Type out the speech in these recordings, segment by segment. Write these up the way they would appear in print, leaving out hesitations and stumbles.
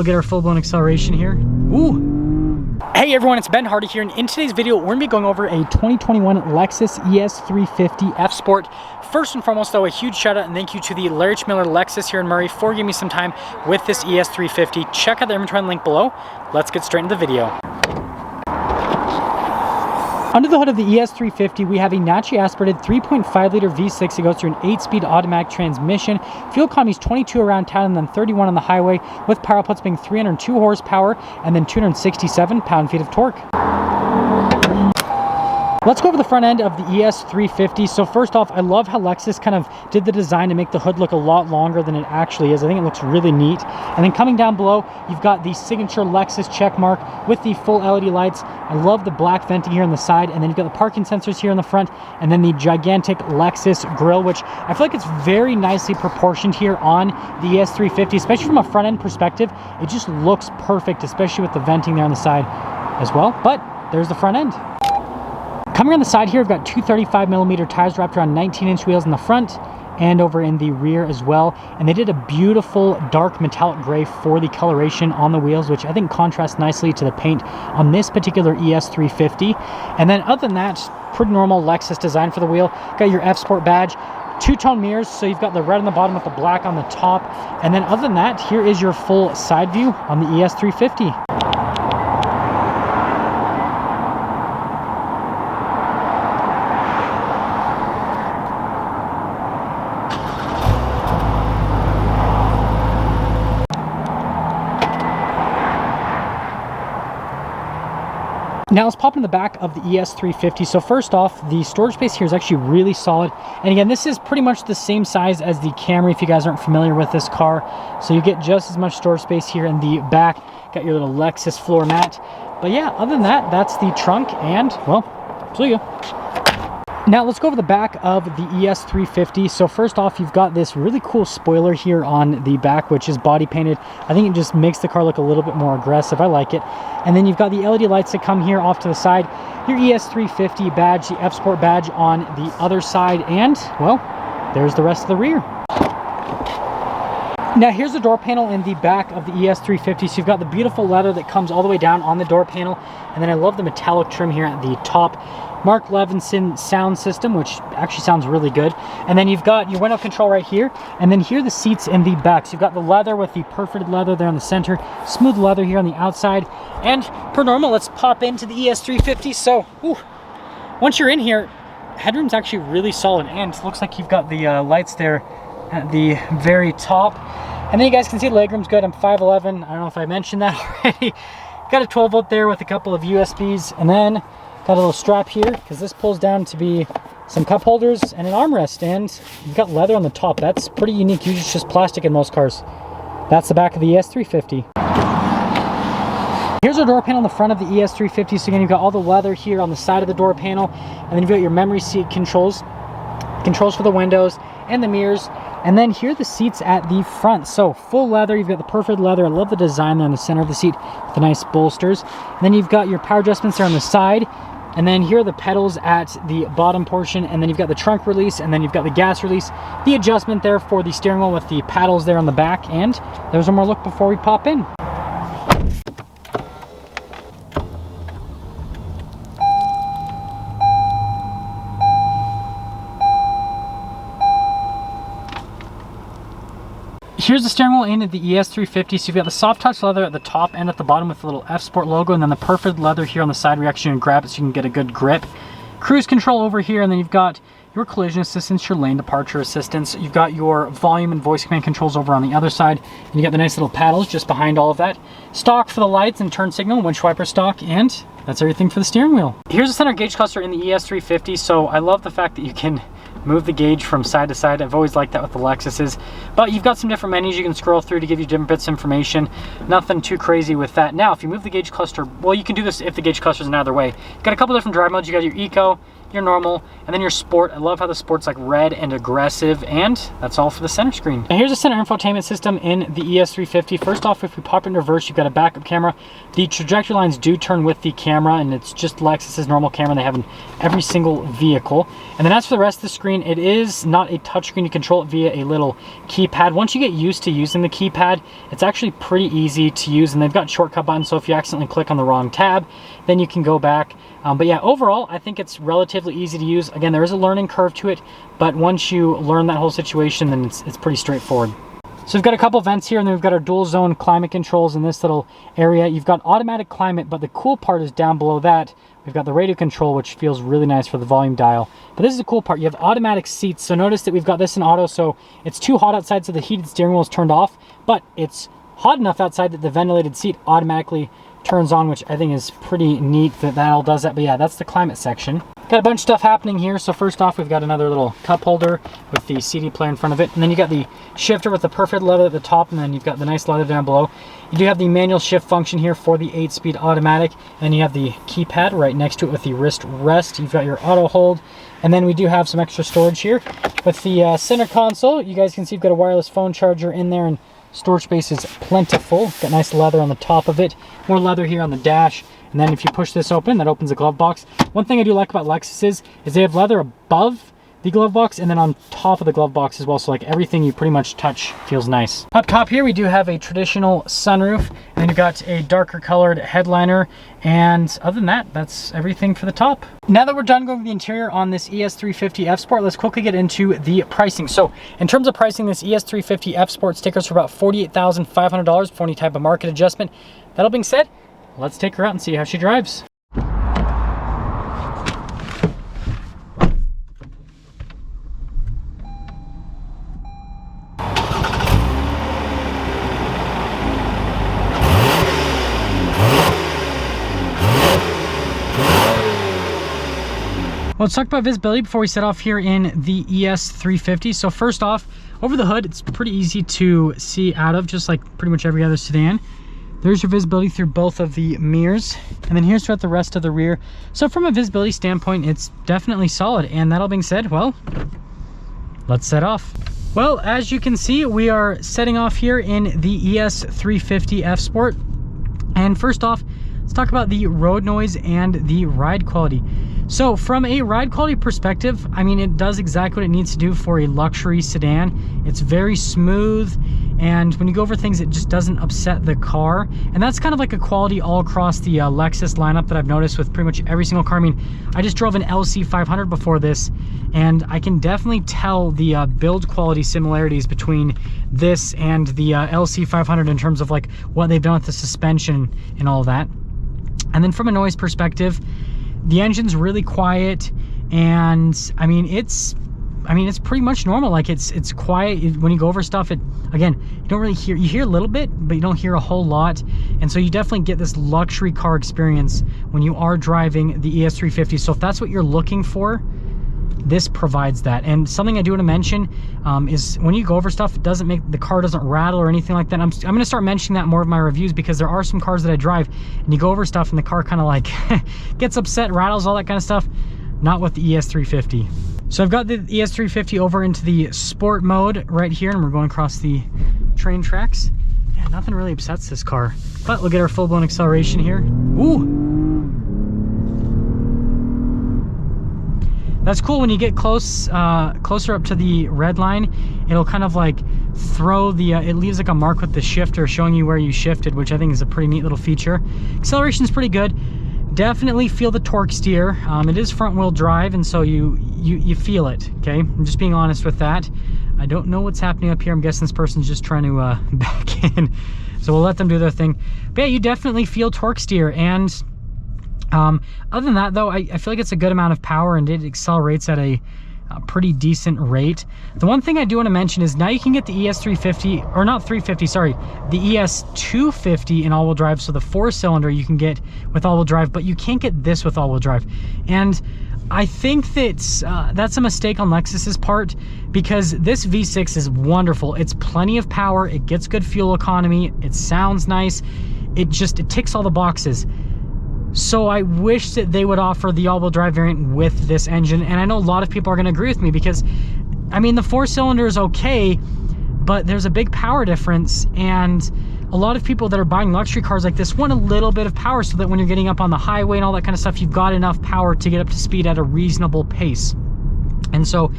we'll get our full-blown acceleration here. Ooh. Hey everyone, it's Ben Hardy here, and in today's video, we're gonna be going over a 2021 Lexus ES 350 F Sport. First and foremost though, a huge shout out and thank you to the Larry Miller Lexus here in Murray for giving me some time with this ES 350. Check out the inventory link below. Let's get straight into the video. Under the hood of the ES 350, we have a naturally aspirated 3.5 liter V6 that goes through an 8-speed automatic transmission. Fuel economy is 22 around town and then 31 on the highway, with power outputs being 302 horsepower and then 267 pound-feet of torque. Let's go over the front end of the ES 350. So first off, I love how Lexus kind of did the design to make the hood look a lot longer than it actually is. I think it looks really neat. And then coming down below, you've got the signature Lexus check mark with the full LED lights. I love the black venting here on the side. And then you've got the parking sensors here in the front. And then the gigantic Lexus grille, which I feel like it's very nicely proportioned here on the ES 350, especially from a front end perspective. It just looks perfect, especially with the venting there on the side as well. But there's the front end. Coming on the side here, we've got two 35mm tires wrapped around 19-inch wheels in the front and over in the rear as well. And they did a beautiful dark metallic gray for the coloration on the wheels, which I think contrasts nicely to the paint on this particular ES 350. And then other than that, pretty normal Lexus design for the wheel. Got your F Sport badge. Two-tone mirrors, so you've got the red on the bottom with the black on the top. And then other than that, here is your full side view on the ES 350. Now let's pop in the back of the ES 350. So first off, the storage space here is actually really solid. And again, this is pretty much the same size as the Camry if you guys aren't familiar with this car. So you get just as much storage space here in the back. Got your little Lexus floor mat. But yeah, other than that, that's the trunk and, well, see ya. Now let's go over the back of the ES 350. So first off, you've got this really cool spoiler here on the back, which is body painted. I think it just makes the car look a little bit more aggressive. I like it. And then you've got the LED lights that come here off to the side, your ES 350 badge, the F Sport badge on the other side, and well, there's the rest of the rear. Now here's the door panel in the back of the ES 350. So you've got the beautiful leather that comes all the way down on the door panel. And then I love the metallic trim here at the top. Mark Levinson sound system, which actually sounds really good. And then you've got your window control right here. And then here are the seats in the back. So you've got the leather with the perforated leather there on the center. Smooth leather here on the outside. And per normal, let's pop into the ES 350. So, once you're in here, headroom's actually really solid. And it looks like you've got the lights there at the very top. And then you guys can see the legroom's good. I'm 5'11". I don't know if I mentioned that already. Got a 12 volt there with a couple of USBs. And then got a little strap here because this pulls down to be some cup holders and an armrest. And you've got leather on the top. That's pretty unique. Usually it's just plastic in most cars. That's the back of the ES 350. Here's our door panel on the front of the ES 350. So again, you've got all the leather here on the side of the door panel. And then you've got your memory seat controls for the windows and the mirrors. And then here are the seats at the front. So full leather, you've got the perforated leather. I love the design there in the center of the seat with the nice bolsters. And then you've got your power adjustments there on the side. And then here are the pedals at the bottom portion. And then you've got the trunk release, and then you've got the gas release. The adjustment there for the steering wheel with the paddles there on the back. And there's one more look before we pop in. Here's the steering wheel in the ES 350. So you've got the soft touch leather at the top and at the bottom with the little F Sport logo, and then the perforated leather here on the side where you actually grab it so you can get a good grip. Cruise control over here, and then you've got your collision assistance, your lane departure assistance. You've got your volume and voice command controls over on the other side, and you got the nice little paddles just behind all of that. Stock for the lights and turn signal, windshield wiper stock, and that's everything for the steering wheel. Here's the center gauge cluster in the ES 350. So I love the fact that you can move the gauge from side to side. I've always liked that with the Lexuses. But you've got some different menus you can scroll through to give you different bits of information. Nothing too crazy with that. Now, if you move the gauge cluster, well, you can do this if the gauge cluster is in either way. You've got a couple different drive modes. You got your Eco, your normal, and then your sport. I love how the sport's like red and aggressive, and that's all for the center screen. Now here's the center infotainment system in the ES350. First off, if we pop it in reverse, you've got a backup camera. The trajectory lines do turn with the camera, and it's just Lexus's normal camera they have in every single vehicle. And then as for the rest of the screen, it is not a touchscreen. You control it via a little keypad. Once you get used to using the keypad, it's actually pretty easy to use, and they've got shortcut buttons, so if you accidentally click on the wrong tab, then you can go back. But yeah, overall, I think it's relatively easy to use. Again, there is a learning curve to it, but once you learn that whole situation, then it's pretty straightforward. So we've got a couple vents here, and then we've got our dual zone climate controls in this little area. You've got automatic climate, but the cool part is down below that. We've got the radio control, which feels really nice for the volume dial. But this is the cool part. You have automatic seats. So notice that we've got this in auto, so it's too hot outside, so the heated steering wheel is turned off, but it's hot enough outside that the ventilated seat automatically turns on, which I think is pretty neat that all does that. But yeah, that's the climate section. Got a bunch of stuff happening here. So first off, we've got another little cup holder with the CD player in front of it, and then you got the shifter with the perfect leather at the top, and then you've got the nice leather down below. You do have the manual shift function here for the 8-speed automatic, and then you have the keypad right next to it with the wrist rest. You've got your auto hold, and then we do have some extra storage here with the center console. You guys can see you've got a wireless phone charger in there, and storage space is plentiful. Got nice leather on the top of it, more leather here on the dash, and then if you push this open, that opens the glove box. One thing I do like about Lexus is they have leather above the glove box and then on top of the glove box as well, so like everything you pretty much touch feels nice. Up top here we do have a traditional sunroof, and then you've got a darker colored headliner, and other than that, that's everything for the top. Now that we're done going over the interior on this ES350 F Sport, let's quickly get into the pricing. So in terms of pricing, this ES350 F Sport stickers for about $48,500 before any type of market adjustment. That all being said, let's take her out and see how she drives. Let's talk about visibility before we set off here in the ES350. So first off, over the hood, it's pretty easy to see out of, just like pretty much every other sedan. There's your visibility through both of the mirrors, and then here's throughout the rest of the rear. So from a visibility standpoint, it's definitely solid. And that all being said, well, let's set off. Well, as you can see, we are setting off here in the ES350 F Sport. And first off, let's talk about the road noise and the ride quality. So from a ride quality perspective, I mean, it does exactly what it needs to do for a luxury sedan. It's very smooth, and when you go over things, it just doesn't upset the car. And that's kind of like a quality all across the Lexus lineup that I've noticed with pretty much every single car. I mean, I just drove an LC500 before this, and I can definitely tell the build quality similarities between this and the LC500 in terms of like what they've done with the suspension and all of that. And then from a noise perspective, the engine's really quiet, and I mean it's pretty much normal. Like it's quiet. When you go over stuff, again, you don't really hear, you hear a little bit, but you don't hear a whole lot. And so you definitely get this luxury car experience when you are driving the ES350. So if that's what you're looking for, this provides that. And something I do want to mention is when you go over stuff, it doesn't make the car doesn't rattle or anything like that. I'm going to start mentioning that more of my reviews, because there are some cars that I drive and you go over stuff and the car kind of like gets upset, rattles, all that kind of stuff. Not with the ES350. So I've got the ES350 over into the sport mode right here, and we're going across the train tracks. Yeah, nothing really upsets this car, but we'll get our full-blown acceleration here. Ooh! That's cool. When you get closer up to the red line, it'll kind of like throw the, it leaves like a mark with the shifter showing you where you shifted, which I think is a pretty neat little feature. Acceleration is pretty good. Definitely feel the torque steer. It is front wheel drive, and so you feel it, okay? I'm just being honest with that. I don't know what's happening up here. I'm guessing this person's just trying to back in. So we'll let them do their thing. But yeah, you definitely feel torque steer, and other than that, though, I feel like it's a good amount of power, and it accelerates at a pretty decent rate. The one thing I do want to mention is now you can get the ES350, or not 350, sorry, the ES250 in all-wheel drive. So the 4-cylinder you can get with all-wheel drive, but you can't get this with all-wheel drive. And I think that's a mistake on Lexus's part, because this V6 is wonderful. It's plenty of power, it gets good fuel economy, it sounds nice, it ticks all the boxes. So I wish that they would offer the all-wheel drive variant with this engine, and I know a lot of people are going to agree with me because, I mean, the 4-cylinder is okay, but there's a big power difference, and a lot of people that are buying luxury cars like this want a little bit of power so that when you're getting up on the highway and all that kind of stuff, you've got enough power to get up to speed at a reasonable pace. And so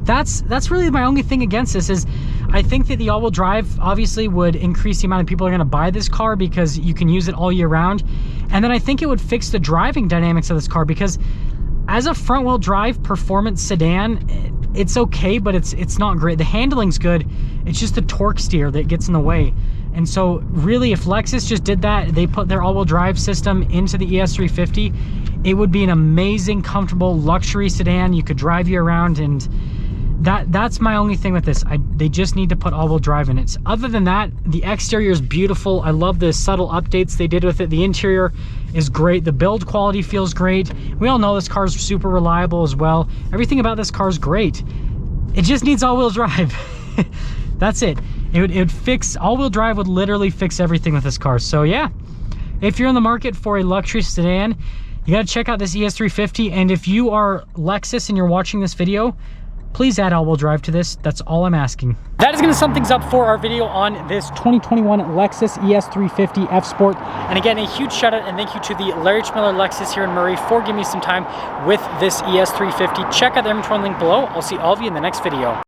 that's really my only thing against this. Is I think that the all-wheel drive obviously would increase the amount of people who are going to buy this car because you can use it all year round. And then I think it would fix the driving dynamics of this car, because as a front-wheel drive performance sedan, it's okay, but it's not great. The handling's good, it's just the torque steer that gets in the way. And so really, if Lexus just did that, they put their all-wheel drive system into the ES350, it would be an amazing, comfortable luxury sedan. You could drive you around, and that's my only thing with this. They just need to put all-wheel drive in it. Other than that, the exterior is beautiful. I love the subtle updates they did with it. The interior is great. The build quality feels great. We all know this car is super reliable as well. Everything about this car is great. It just needs all-wheel drive. That's it. It would fix, all-wheel drive would literally fix everything with this car. So yeah, if you're in the market for a luxury sedan, you got to check out this ES350. And if you are Lexus and you're watching this video, please add all-wheel drive to this. That's all I'm asking. That is going to sum things up for our video on this 2021 Lexus ES350 F Sport. And again, a huge shout out and thank you to the Larry Miller Lexus here in Murray for giving me some time with this ES350. Check out the inventory link below. I'll see all of you in the next video.